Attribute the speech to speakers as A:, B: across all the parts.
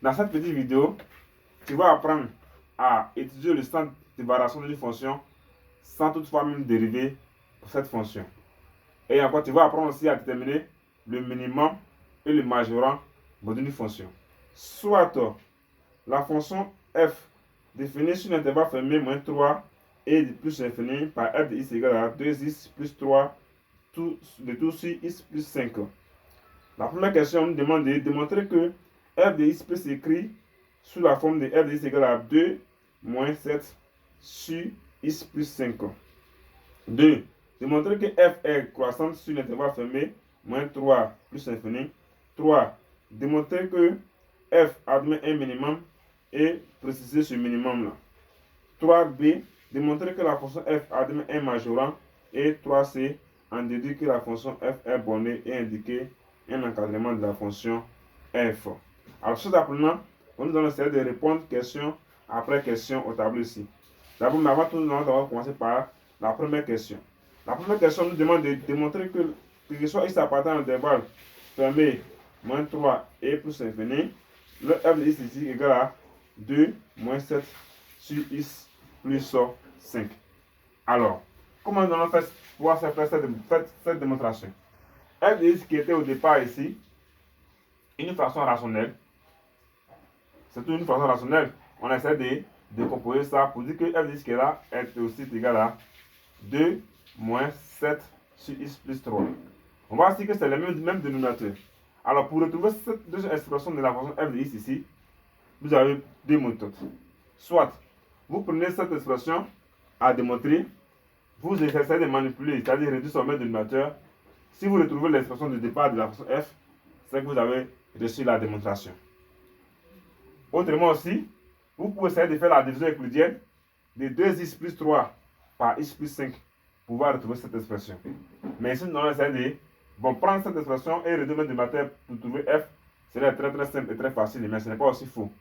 A: Dans cette petite vidéo, tu vas apprendre à étudier le centre de variation d'une fonction sans toutefois même dériver pour cette fonction. Et encore, tu vas apprendre aussi à déterminer le minimum et le majorant d'une fonction. Soit la fonction f définie sur l'intervalle fermé moins 3 et plus l'infini par f de x égale à 2x plus 3 de tout sur x plus 5. La première question nous demande de démontrer que f de x peut s'écrire sous la forme de f de x égale à 2 moins 7 sur x plus 5. 2. Démontrer que f est croissante sur l'intervalle fermé moins 3 plus infini. 3. Démontrer que f admet un minimum et préciser ce minimum là. 3b. Démontrer que la fonction f admet un majorant. Et 3c. En déduire que la fonction f est bornée et indiquer un encadrement de la fonction f. Alors, cet apprenant, nous allons essayer de répondre question après question au tableau ici. D'abord, mais avant tout, nous allons commencer par la première question. La première question nous demande de démontrer que soit x appartient à l'intervalle fermé moins 3 et plus infini, le f de x ici est égal à 2 moins 7 sur x plus 5. Alors, comment nous allons pouvoir faire cette démonstration? F de x qui était au départ ici, une fraction rationnelle, c'est une fraction rationnelle. On essaie de décomposer ça pour dire que f de x qui est là est aussi égal à 2 moins 7 sur x plus 3. On va voir que c'est le même dénominateur. Alors, pour retrouver cette deuxième expression de la fonction f de x ici, vous avez deux méthodes. Soit, vous prenez cette expression à démontrer, vous essayez de manipuler, c'est-à-dire réduire son même dénominateur. Si vous retrouvez l'expression de départ de la fonction f, c'est que vous avez reçu la démonstration. Autrement aussi, vous pouvez essayer de faire la division euclidienne de 2x plus 3 par x plus 5 pour pouvoir retrouver cette expression. Mais ici, nous allons essayer de prendre cette expression et réduire le dénominateur pour trouver f. C'est très simple et très facile, mais ce n'est pas aussi faux.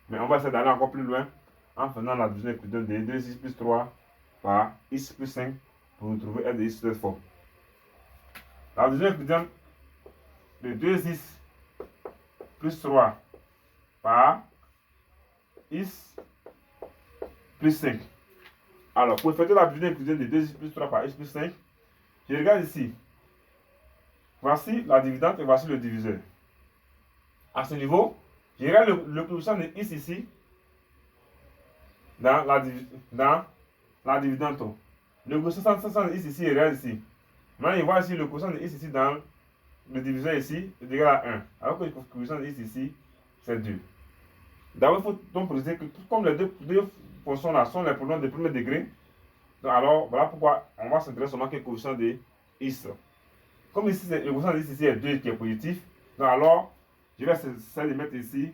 A: Mais on va essayer d'aller encore plus loin en faisant la division euclidienne de 2x plus 3 par x plus 5 pour trouver f de x sous cette forme. La division euclidienne de 2x plus 3 par x plus 5. Alors, pour effectuer la division euclidienne de 2x plus 3 par x plus 5, je regarde ici. Voici la dividende et voici le diviseur. À ce niveau, je regarde le coefficient de x ici dans la dividende. Le coefficient de x ici est réel ici. Maintenant, je vois ici le coefficient de x ici dans le diviseur ici est égal à 1. Alors que le coefficient de x ici, c'est 2. D'abord, il faut donc préciser que comme les deux fonctions là sont les pronoms de premier degré, donc alors voilà pourquoi on va s'intéresser seulement au coefficient de x. Comme ici, le coefficient de x ici est 2 qui est positif, donc alors je vais essayer de mettre ici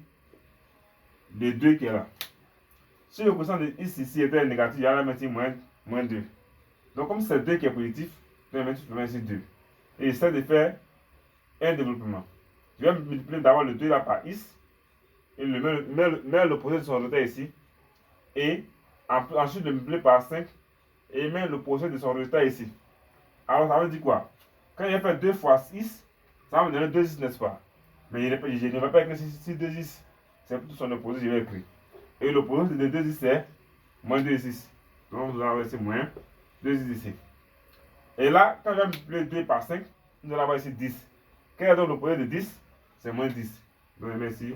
A: le 2 qui est là. Si le coefficient de x ici était négatif, je vais mettre ici moins 2. Donc comme c'est 2 qui est positif, je vais mettre ici 2. Et j'essaie de faire un développement. Je vais multiplier d'abord le 2 là par x. Et mets l'opposé de son résultat ici. Et ensuite le multiplier par 5. Et mets l'opposé de son résultat ici. Alors ça veut dire quoi? Quand il fait 2 fois 6, ça va me donner 2x, n'est-ce pas? Mais je ne vais pas écrire si 2x, c'est plutôt son opposé, je vais écrire. Et l'opposé de 2x c'est moins 2x. Donc vous allez ici moins 2x ici. Et là, quand je vais multiplier 2 par 5, nous allons avoir ici 10. Quel est donc l'opposé de 10? C'est moins 10. Donc je mets ici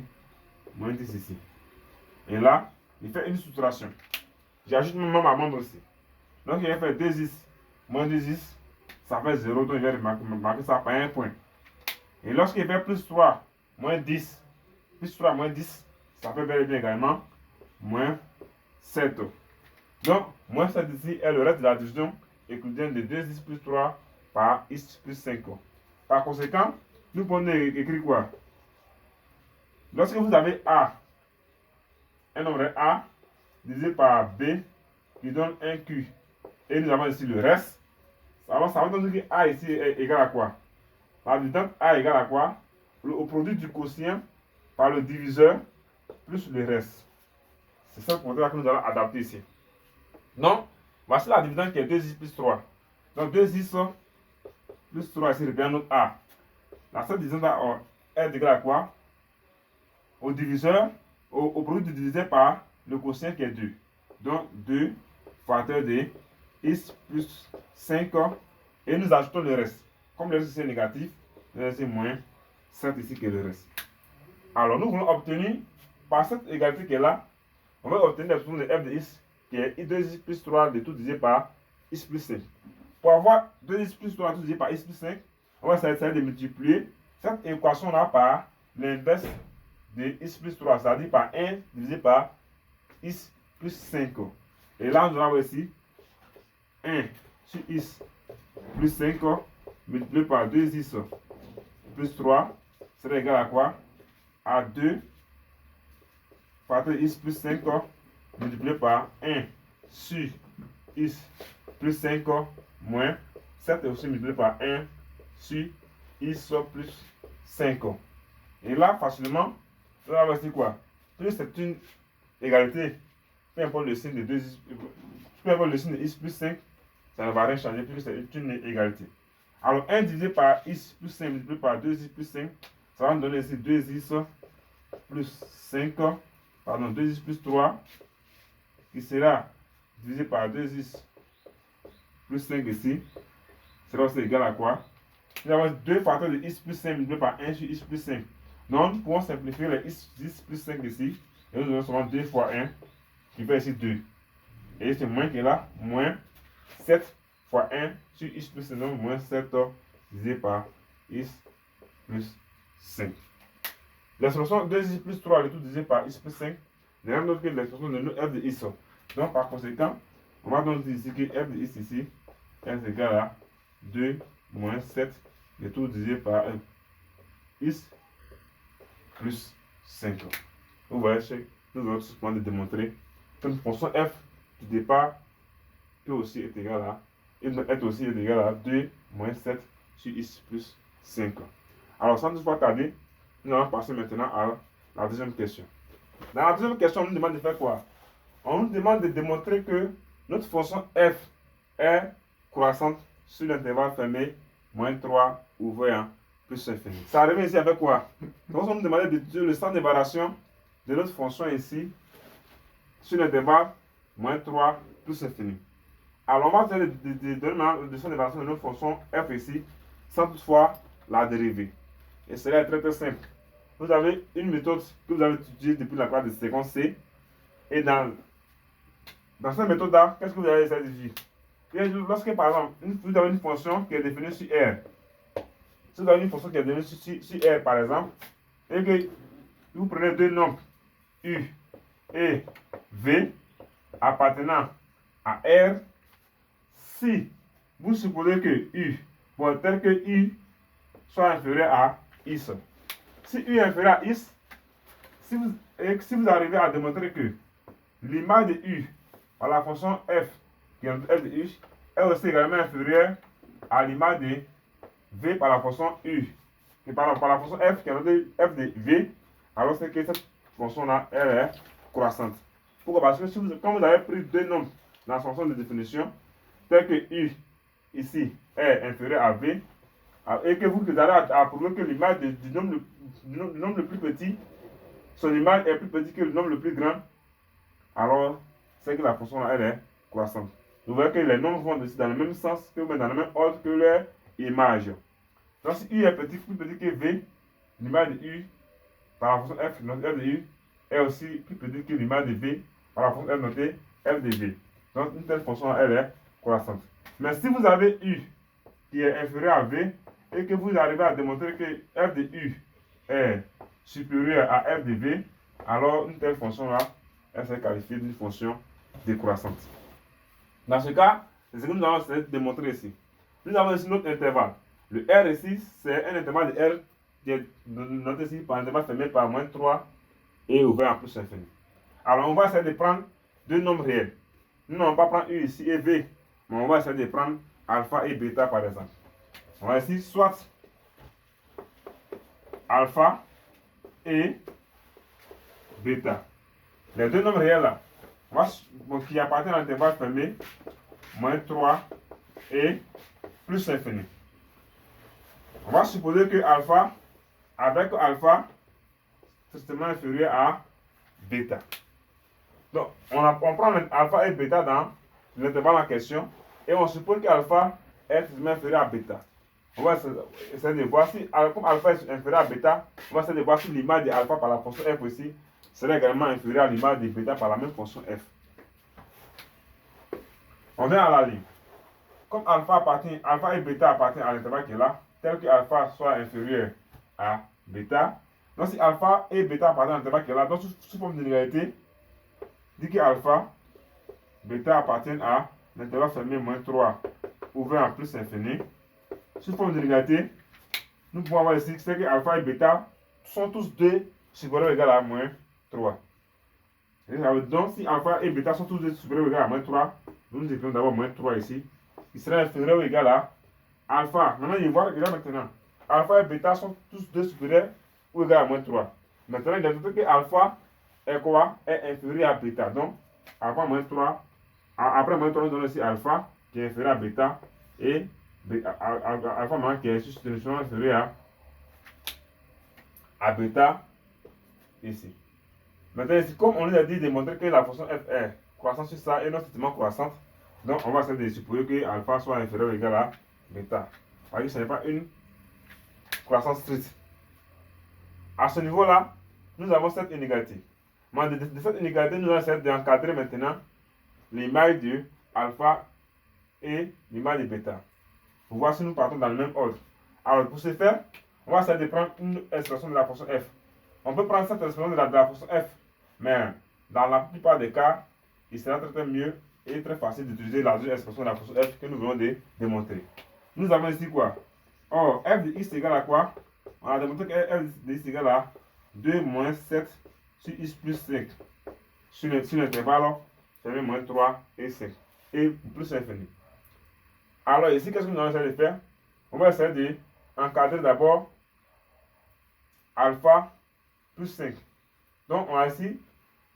A: moins 10 ici. Et là, il fait une soustraction. J'ajoute même ma membre ici. Donc, il va faire 2x moins 2x, ça fait 0. Donc, je vais marquer ça par un point. Et lorsqu'il fait plus 3 moins 10, plus 3 moins 10, ça fait bel et bien également moins 7. Donc, moins 7 ici est le reste de la division euclidienne de 2x plus 3 par x plus 5. Par conséquent, nous pouvons écrire quoi? Lorsque vous avez A, un nombre A divisé par B qui donne un Q, et nous avons ici le reste, alors ça veut dire que A ici est égal à quoi? La dividende A égale à quoi? Au produit du quotient par le diviseur plus le reste. C'est ça pour là que nous allons adapter ici. Donc, voici la dividende qui est 2x plus 3. Donc 2x plus 3 ici représente notre A. La seule division est égale à quoi? Au diviseur au produit divisé par le quotient qui est 2. Donc 2 facteur de x plus 5 et nous ajoutons le reste. Comme le reste est négatif, c'est moins 7 ici que le reste. Alors nous voulons obtenir, par cette égalité qui est là, on va obtenir l'expression de f de x qui est 2x plus 3 de tout divisé par x plus 5. Pour avoir 2x plus 3 tout divisé par x plus 5, on va essayer de multiplier cette équation-là par l'inverse de x plus 3, c'est-à-dire par 1 divisé par x plus 5. Et là, on aura ici 1 sur x plus 5 multiplié par 2x plus 3 sera égal à quoi? À 2 facteur x plus 5 multiplié par 1 sur x plus 5 moins 7 aussi multiplié par 1 sur x plus 5. Et là, facilement, on va voir quoi? Plus c'est une égalité, peu importe le signe de 2, peu importe le signe de x plus 5, ça ne va rien changer puisque c'est une égalité. Alors 1 divisé par x plus 5 multiplié par 2x plus 5, ça va nous donner ici 2x plus 5, pardon, 2x plus 3, qui sera divisé par 2x plus 5 ici, sera aussi égal à quoi? Nous avons 2 facteurs de x plus 5 multiplié par 1 sur x plus 5. Donc nous pouvons simplifier les x plus 5 ici, et nous avons seulement 2 fois 1, qui fait ici 2. Et c'est moins que là, moins 7 fois 1 sur x plus 5, donc moins 7 divisé par x plus 5. L'expression 2x plus 3, le tout divisé par x plus 5, n'est rien d'autre que l'expression de f de x. Donc par conséquent, on va donc dire ici que f de x ici est égal à 2 moins 7, le tout divisé par x plus 5. Vous voyez, nous allons tout simplement démontrer qu'une fonction f du départ peut aussi être égale à, est aussi égal à 2 moins 7 sur x plus 5. Alors, sans toutefois tarder, nous allons passer maintenant à la deuxième question. Dans la deuxième question, on nous demande de faire quoi? On nous demande de démontrer que notre fonction f est croissante sur l'intervalle fermé moins 3 ouvert plus infini. Ça revient ici avec quoi? Donc, on nous demande d'étudier le centre de variation de notre fonction ici sur l'intervalle moins 3 plus infini. Alors, on va essayer de donner le centre de variation de notre fonction f ici sans toutefois la dériver. Et cela est très très simple. Vous avez une méthode que vous avez étudiée depuis la classe de seconde C. Et dans cette méthode-là, qu'est-ce que vous allez essayer de dire? Lorsque, par exemple, vous avez une fonction qui est définie sur R. Si vous avez une fonction qui est définie sur R, par exemple, et que vous prenez deux nombres, U et V, appartenant à R, si vous supposez que U, tel que U soit inférieur à X. Si U est inférieur à X, si vous arrivez à démontrer que l'image de U par la fonction f, qui est f de U, est aussi également inférieure à l'image de V par la fonction U, et par la fonction f, qui est f de V, alors c'est que cette fonction-là, elle est croissante. Pourquoi? Parce que si quand vous avez pris deux nombres dans la fonction de définition, tel que U, ici, est inférieur à V, et que vous allez à prouver que l'image du nombre le plus petit, son image est plus petite que le nombre le plus grand, alors c'est que la fonction là, elle est croissante. Vous voyez que les nombres vont dans le même sens, dans le même ordre que leur image. Donc si U est plus petit que V, l'image de U par la fonction f, notre f de U, est aussi plus petite que l'image de V par la fonction f notée f de V. Donc une telle fonction là, elle est croissante. Mais si vous avez U qui est inférieur à V, et que vous arrivez à démontrer que f de U est supérieur à f de V, alors une telle fonction là, elle serait qualifiée d'une fonction décroissante. Dans ce cas, c'est ce que nous allons essayer de démontrer ici. Nous avons ici notre intervalle. Le R ici, c'est un intervalle de R qui est noté ici par un intervalle fermé par moins 3 et ouvert en plus infini. Alors on va essayer de prendre deux nombres réels. Nous n'allons pas prendre U ici et V, mais on va essayer de prendre alpha et bêta par exemple. On va ici soit alpha et bêta. Les deux nombres réels là, qui appartiennent à l'intervalle fermé, moins 3 et plus infini. On va supposer que alpha, avec alpha, strictement inférieur à bêta. Donc, on prend alpha et bêta dans l'intervalle en question et on suppose qu'alpha est inférieur à bêta. On va essayer de voir si, comme alpha est inférieur à bêta, on va essayer de voir si l'image de alpha par la fonction f aussi serait également inférieure à l'image de bêta par la même fonction f. On vient à la ligne. Comme alpha et bêta appartiennent à l'intervalle qui est là, tel que alpha soit inférieur à bêta, donc si alpha et bêta appartiennent à l'intervalle qui est là, donc sous forme d'inégalité, dit que alpha, bêta appartiennent à l'intervalle fermé moins 3 ouvert en plus infini. Sous forme d'inégalité, nous pouvons avoir ici que alpha et bêta sont tous deux supérieurs ou égaux à moins 3. Donc si alpha et bêta sont tous deux supérieurs ou égaux à moins 3, nous écrivons d'abord moins 3 ici, qui sera inférieur ou égal à alpha. Maintenant, il va regarder maintenant. Alpha et bêta sont tous deux supérieurs ou égaux à moins 3. Maintenant, il a dit que alpha est quoi? Est inférieur à bêta. Donc, alpha moins 3. Après moins 3, nous donnons ici alpha qui est inférieur à bêta. Et alpha maintenant qui est inférieur à bêta ici. Maintenant, ici, comme on nous a dit de montrer que la fonction f est croissante sur ça et non strictement croissante, donc on va essayer de supposer que alpha soit inférieur ou égal à bêta. Parce que ce n'est pas une croissance stricte. À ce niveau-là, nous avons cette inégalité. Mais de cette inégalité, nous allons essayer d'encadrer maintenant l'image de alpha et l'image de bêta. Pour voir si nous partons dans le même ordre. Alors, pour ce faire, on va essayer de prendre une expression de la fonction f. On peut prendre cette expression de la fonction f, mais dans la plupart des cas, il sera très mieux et très facile d'utiliser la deuxième expression de la fonction f que nous venons de démontrer. Nous avons ici quoi? Or, f de x égale à quoi? On a démontré que f de x égale à 2 moins 7 sur x plus 5 sur l'intervalle fermé moins 3 et 5 et plus infini. Alors ici, qu'est-ce que nous allons essayer de faire? On va essayer d'encadrer d'abord alpha plus 5. Donc on a ici,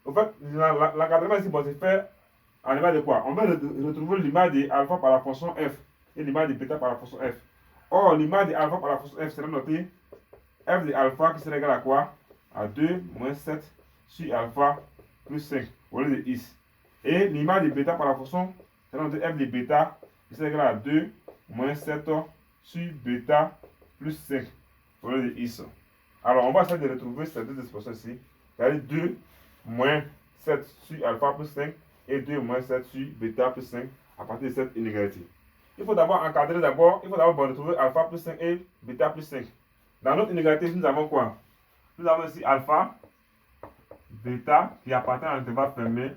A: en fait, l'encadrement ici, bon, c'est fait en image de quoi? On va retrouver l'image de alpha par la fonction f et l'image de bêta par la fonction f. Or, l'image de alpha par la fonction f sera notée f de alpha qui sera égal à quoi? À 2 moins 7 sur alpha plus 5 au lieu de x. Et l'image de bêta par la fonction sera notée f de bêta qui sera égal à 2 moins 7 sur bêta plus 5 au lieu de x. Alors, on va essayer de retrouver ces deux expressions ici. C'est-à-dire 2 moins 7 sur alpha plus 5 et 2 moins 7 sur bêta plus 5 à partir de cette inégalité. Il faut d'abord encadrer il faut d'abord retrouver alpha plus 5 et bêta plus 5. Dans notre inégalité, nous avons quoi? Nous avons ici alpha, bêta qui appartient à l'intervalle fermé,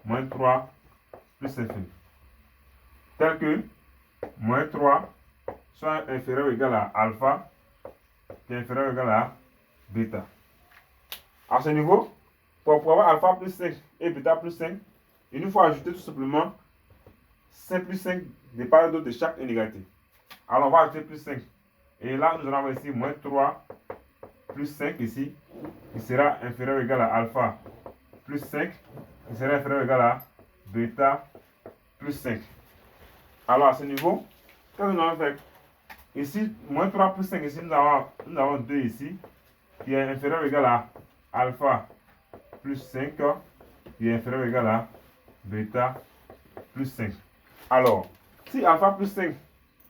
A: moins 3 plus infini. Tel que moins 3 soit inférieur ou égal à alpha qui est inférieur ou égal à bêta. À ce niveau, pour avoir alpha plus 5 et bêta plus 5, il nous faut ajouter tout simplement 5 plus 5 de part et d'autre de chaque inégalité. Alors on va ajouter plus 5. Et là, nous allons avoir ici moins 3 plus 5 ici, qui sera inférieur ou égal à alpha plus 5, qui sera inférieur ou égal à bêta plus 5. Alors à ce niveau, qu'est-ce que nous allons faire? Ici, moins 3 plus 5, ici, nous avons 2 ici, qui est inférieur ou égal à alpha plus 5, qui est inférieur ou égal à bêta plus 5. Alors, si alpha plus 5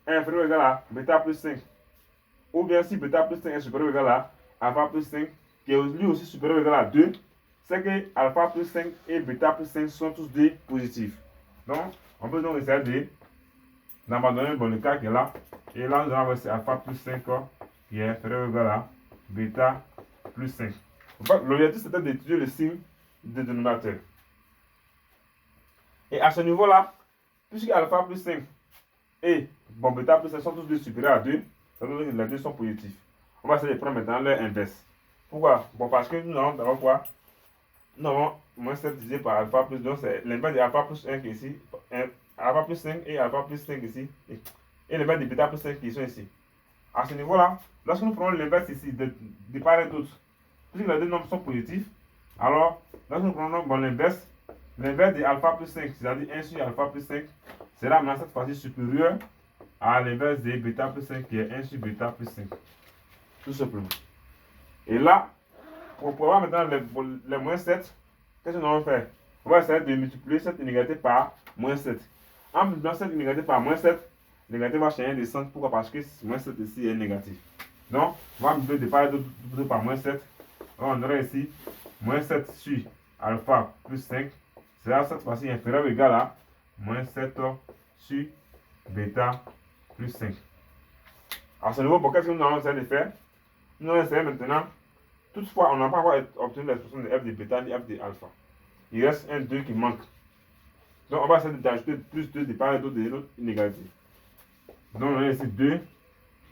A: est inférieur ou égal à bêta plus 5, ou bien si bêta plus 5 est supérieur ou égal à alpha plus 5, qui est lui aussi supérieur ou égal à 2, c'est que alpha plus 5 et bêta plus 5 sont tous des positifs. Donc, on peut donc essayer d'abandonner le cas qui est là. Et là, nous allons avoir alpha plus 5 qui est inférieur ou égal à bêta plus 5. L'objectif, c'était d'étudier le signe de dénominateur. Et à ce niveau-là, puisque alpha plus 5 et bêta plus 5 sont tous deux supérieurs à 2, ça veut dire que les deux sont positifs. On va essayer de prendre maintenant leur inverse. Pourquoi? Bon, parce que nous avons d'abord quoi? Nous avons moins 7 divisé par alpha plus 2, donc c'est l'inverse de alpha plus 1 qui est ici, alpha plus 5 et alpha plus 5 ici, et l'inverse de bêta plus 5 qui sont ici. À ce niveau-là, lorsque nous prenons l'inverse ici de part et d'autre, puisque les deux nombres sont positifs, alors lorsque nous prenons l'inverse de alpha plus 5, c'est-à-dire 1 sur alpha plus 5, sera maintenant cette fois-ci supérieur à l'inverse de bêta plus 5 qui est 1 sur bêta plus 5. Tout simplement. Et là, pour avoir maintenant les moins 7, qu'est-ce qu'on va faire? On va essayer de multiplier cette inégalité par moins 7. En multipliant cette inégalité par moins 7, l'inégalité va changer de sens. Pourquoi? Parce que moins 7 ici est négatif. Donc, on va multiplier de part et d'autre par moins 7. On aura ici moins 7 sur alpha plus 5 sera cette fois-ci inférieur ou égal à moins 7 sur bêta plus 5. À ce niveau, qu'est-ce que nous allons essayer de faire? Nous allons essayer maintenant, toutefois, on n'a pas encore obtenu l'expression de f de bêta ni f de alpha. Il reste un 2 qui manque. Donc, on va essayer d'ajouter plus 2 de part et d'autre de l'autre inégalité. Donc, on a ici 2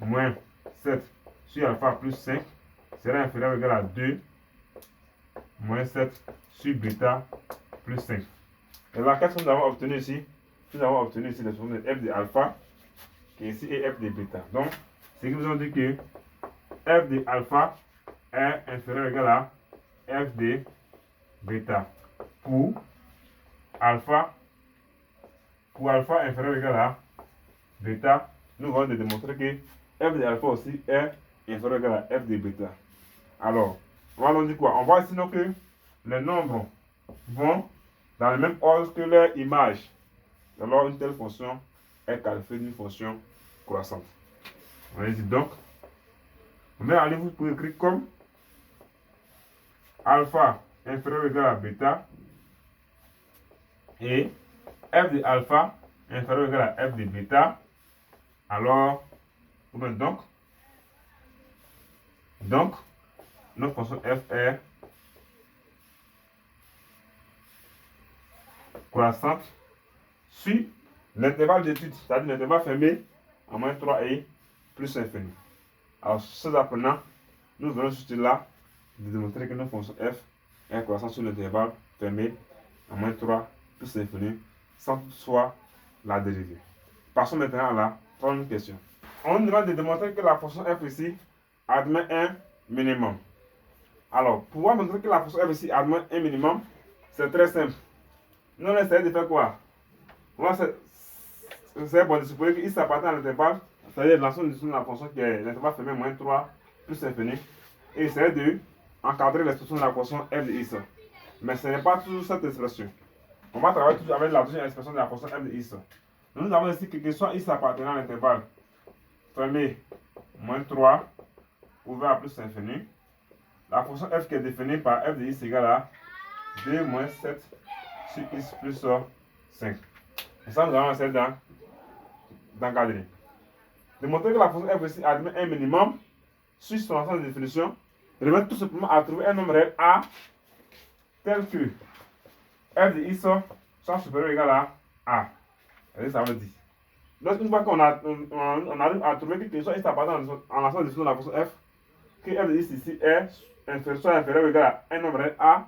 A: moins 7 sur alpha plus 5 sera inférieur ou égal à 2 moins 7 sur bêta plus 5. Et là, qu'est-ce que nous avons obtenu ici? Nous avons obtenu ici l'expression de f de alpha qui est ici et f de bêta. Donc, c'est que nous avons dit que f de alpha est inférieur ou égal à f de bêta. Pour alpha inférieur ou égal à bêta, nous allons démontrer que f de alpha aussi est inférieur ou égal à f de bêta. Alors, on va donc dire quoi? On voit sinon que les nombres vont dans le même ordre que leur image. Alors, une telle fonction est qualifiée d'une fonction croissante. On va dire donc, on met en ligne pour écrire comme alpha inférieur ou égal à bêta et f de alpha inférieur ou égal à f de bêta. Alors, donc, notre fonction f est croissante sur l'intervalle d'étude, c'est-à-dire l'intervalle fermé en moins 3 et plus infini. Alors, ces apprenants, nous venons juste là de démontrer que notre fonction f est croissante sur l'intervalle fermé en moins 3 plus infini sans toutefois la dériver. Passons maintenant à la troisième question. On nous demande de démontrer que la fonction f ici admet un minimum. Alors, pour pouvoir montrer que la fonction f ici admet un minimum, c'est très simple. Nous allons essayer de faire quoi? On va essayer de supposer que ici appartient à l'intervalle, c'est-à-dire l'ensemble de la fonction qui est l'intervalle fermé moins 3 plus infini, et essayer de encadrer l'expression de la fonction f de x. Mais ce n'est pas toujours cette expression. On va travailler toujours avec la deuxième expression de la fonction f de x. Nous avons ici que soit x appartenant à l'intervalle fermé moins 3 ouvert à plus infini, la fonction f qui est définie par f de x égale à 2 moins 7 sur x plus 5. Et ça, nous allons essayer d'encadrer. Démontrer que la fonction f ici admet un minimum sur son ensemble de définition remet tout simplement à trouver un nombre réel a tel que f de x soit supérieur ou égal à a. Et ça veut dire. Donc, une fois qu'on arrive à trouver que soit x appartient en l'ensemble de définition de la fonction f, que f de x ici est soit inférieur ou égal à un nombre réel a,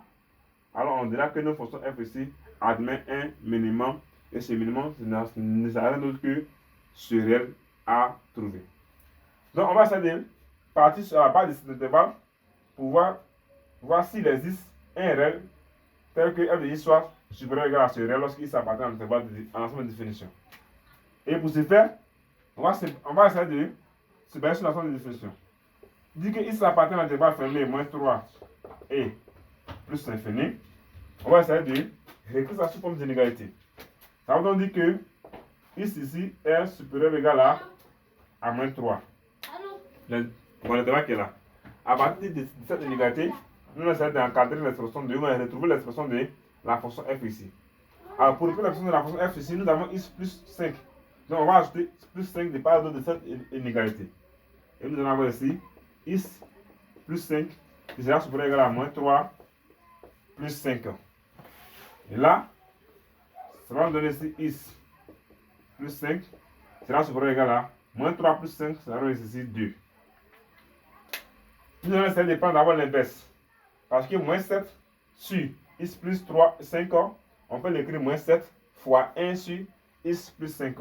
A: alors on dira que notre fonction f ici admet un minimum, et ce minimum ne sera rien d'autre que ce réel à trouver. Donc on va essayer de partir sur la base de cet intervalle pour voir s'il existe un réel tel que f de x soit supérieur ou égal à ce réel lorsqu'il s'appartient à l'ensemble de définition. Et pour ce faire, on va essayer de se baser sur l'ensemble de définition. Dit que x appartient à l'intervalle fermé moins 3 et plus infini, on va essayer de réécrire ça sous forme d'inégalité. Ça veut donc dire que x ici est supérieur ou égal à moins 3. L'intervalle qui est là. À partir de cette inégalité, nous allons essayer d'encadrer l'expression de, on va retrouver l'expression de la fonction f ici. Alors pour retrouver l'expression de la fonction f ici, nous avons x plus 5. Donc on va ajouter plus 5 de part et d'autre de cette inégalité. Et nous allons avoir ici x plus 5 qui sera supérieur ou égal à moins 3 plus 5. Et là, ça va nous donner ici x plus 5 sera supérieur ou égal à moins 3 plus 5, ça va donner ici 2. Nous allons essayer de prendre d'abord l'inverse. Parce que moins 7 sur x plus 5, on peut l'écrire moins 7 fois 1 sur x plus 5.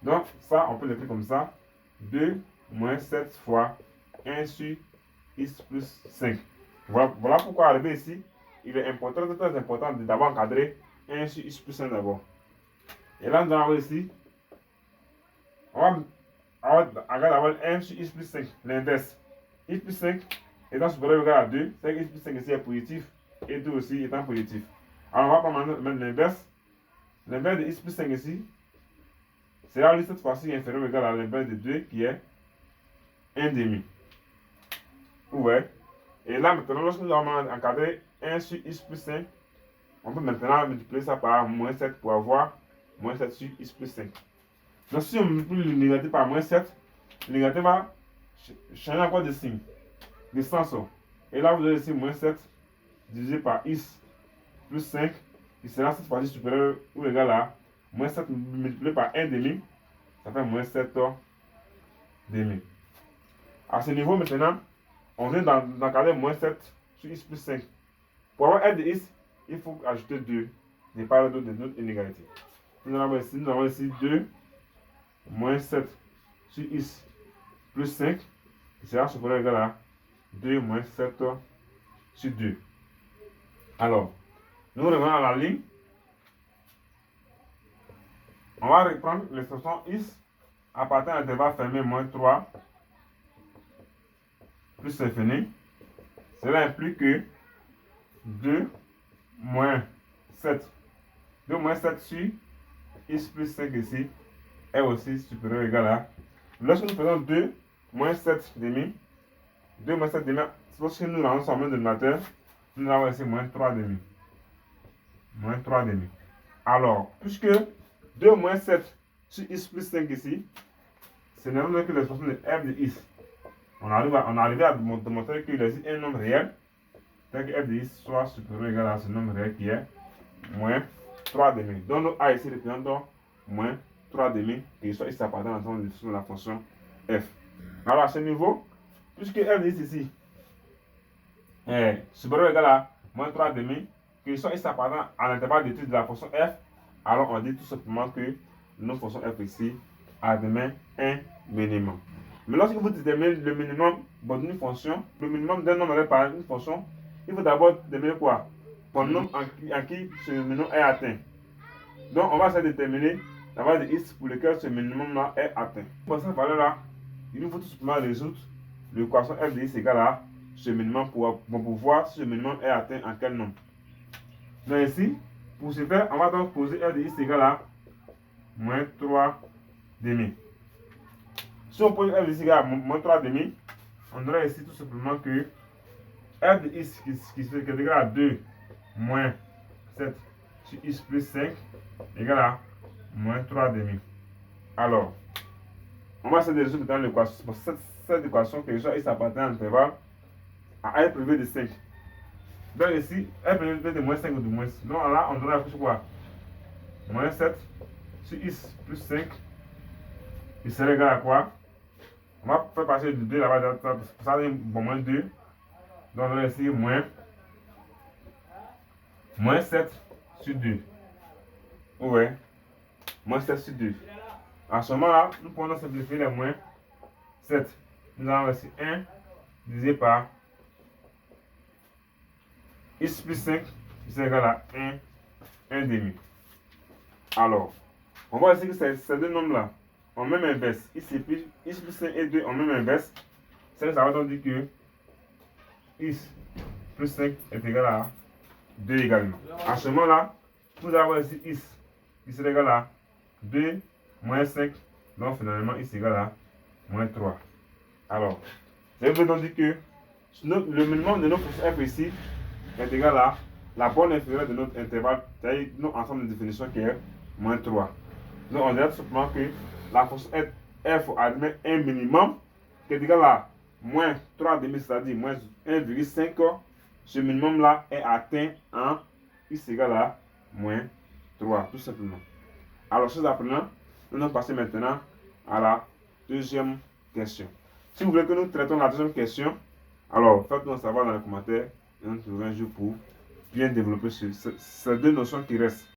A: Donc ça, on peut l'écrire comme ça. 2 moins 7 fois 1 sur x plus 5. Voilà pourquoi arriver ici, il est important, très important d'abord encadrer 1 sur x plus 5 d'abord. Et là, nous allons avoir ici, on va avoir 1 sur x plus 5, l'inverse. X plus 5 étant supérieur ou égal à 2, c'est que x plus 5 ici est positif et 2 aussi étant positif. Alors on va prendre maintenant l'inverse. L'inverse de x plus 5 ici, c'est là cette fois-ci inférieur ou égal à l'inverse de 2 qui est 1 demi. Ouais. Et là maintenant, lorsque nous allons encadrer 1 sur x plus 5, on peut maintenant multiplier ça par moins 7 pour avoir moins 7 sur x plus 5. Donc si on multiplie le négatif par moins 7, le négatif va changer encore de signe, de sens. Et là vous avez ici moins 7 divisé par x plus 5, qui sera cette fois-ci supérieur ou égal à moins 7 multiplié par 1 demi, ça fait moins 7 demi. À ce niveau maintenant, on vient d'encadrer moins 7 sur x plus 5. Pour avoir r de x, il faut ajouter 2 des parts de notre inégalité. Nous avons ici 2 moins 7 sur x plus 5, qui sera supérieur ou égal à 2 moins 7 sur 2. Alors, nous revenons à la ligne. On va reprendre l'expression x appartenant à l'intervalle fermé moins 3 plus l'infini. Cela implique que 2 moins 7 sur x plus 5 ici est aussi supérieur ou égal à. Lorsque nous faisons 2 moins 7 demi, 2 moins 7 demi, lorsque nous rendons sur le dénominateur, nous avons ici moins 3 demi. Moins 3 demi. Alors, puisque 2 moins 7 sur x plus 5 ici, ce n'est pas que l'expression de f de x. On arrive à démontrer qu'il existe un nombre réel, tel que f de x soit supérieur ou égal à ce nombre réel qui est moins 3 demi. Donc, nous a ici représente moins 3 demi, qu'il soit x appartient à l'ensemble de la fonction f. Alors, à ce niveau, puisque f de x ici est supérieur ou égal à moins 3 demi, qu'il soit x appartient à l'intervalle d'étude de la fonction f, alors on dit tout simplement que notre fonction f ici admet un minimum. Mais lorsque vous déterminez le minimum d'une fonction, le minimum d'un nombre par une fonction, il faut d'abord déterminer quoi? Pour le nombre en qui ce minimum est atteint. Donc on va essayer de déterminer la valeur de x pour lequel ce minimum-là est atteint. Pour cette valeur-là, il nous faut tout simplement résoudre l'équation f de x égale à ce minimum pour voir si ce minimum est atteint en quel nombre. Donc ici, pour ce faire, on va donc poser f de x égale à moins 3 demi. Si on pose f de x égale à moins 3 demi, on aura ici tout simplement que f de x qui est égal à 2 moins 7 sur x plus 5 égale à moins 3 demi. Alors, on va essayer de résoudre dans l'équation. Pour cette équation, que soit x appartient à l'intervalle à r privé de 5. Donc ici, r privé de moins 5 ou de moins. Donc là, on aura quoi? Moins 7 sur x plus 5, il serait égal à quoi? On va faire passer de 2 là-bas, ça donne moins 2. Donc on aura ici moins 7 sur 2. Ouais, moins 7 sur 2. À ce moment-là, nous pouvons simplifier les moins 7. Nous avons ici 1 divisé par x plus 5, c'est égal à 1 demi. Alors, on voit ici que ces deux nombres-là ont même inverse. X plus 5 et 2 ont même inverse. Ça va donc dire que x plus 5 est égal à 2 également. À ce moment-là, nous avons ici x qui sera égal à 2 moins 5. Donc finalement, x égale à moins 3. Alors, ça veut donc dire que le minimum de notre fonction f ici est égal à la borne inférieure de notre intervalle, c'est-à-dire notre ensemble de définition qui est moins 3. Donc on dirait tout simplement que la fonction f admet un minimum qui est égal à moins 3 demi, c'est-à-dire moins 1,5. Ce minimum-là est atteint en x égale à moins 3, tout simplement. Alors, chers apprenants, nous allons passer maintenant à la deuxième question. Si vous voulez que nous traitons la deuxième question, alors faites-nous savoir dans les commentaires et nous trouverons un jour pour bien développer ces deux notions qui restent.